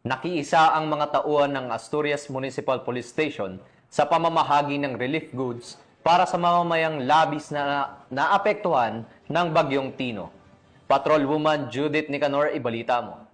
Nakiisa ang mga tauhan ng Asturias Municipal Police Station sa pamamahagi ng relief goods para sa mamamayang labis na naapektuhan ng Bagyong Tino. Patrolwoman Judith Nicanor, ibalita mo.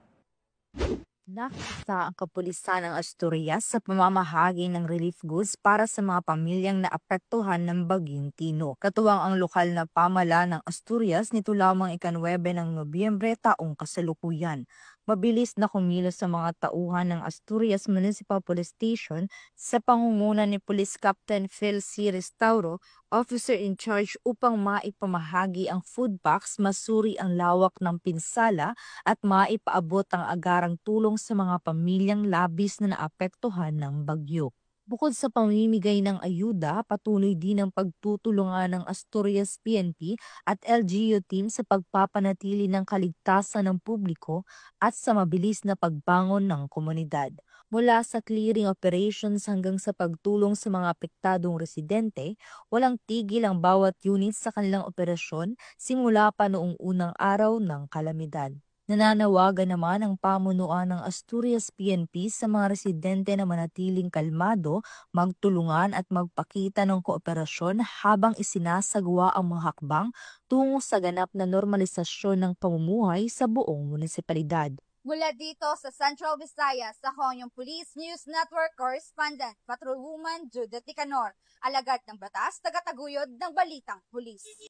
Nakita ang kapulisan ng Asturias sa pamamahagi ng relief goods para sa mga pamilyang naapektuhan ng Bagyong Tino. Katuwang ang lokal na pamahala ng Asturias nito lamang ika-9 ng Nobyembre taong kasalukuyan. Mabilis na kumilos sa mga tauhan ng Asturias Municipal Police Station sa pangunguna ni Police Captain Phil C. Restauro, officer in charge upang maipamahagi ang food box, masuri ang lawak ng pinsala at maipaabot ang agarang tulong sa mga pamilyang labis na naapektuhan ng bagyo. Bukod sa pamimigay ng ayuda, patuloy din ang pagtutulungan ng Asturias PNP at LGU team sa pagpapanatili ng kaligtasan ng publiko at sa mabilis na pagbangon ng komunidad. Mula sa clearing operations hanggang sa pagtulong sa mga apektadong residente, walang tigil ang bawat unit sa kanilang operasyon simula pa noong unang araw ng kalamidad. Nananawagan naman ang pamunuan ng Asturias PNP sa mga residente na manatiling kalmado, magtulungan at magpakita ng kooperasyon habang isinasagawa ang mga hakbang tungo sa ganap na normalisasyon ng pamumuhay sa buong munisipalidad. Mula dito sa Central Visayas, ako yung Police News Network Correspondent, Patrolwoman Judith Nicanor, alagad ng batas, tagataguyod ng Balitang Pulis.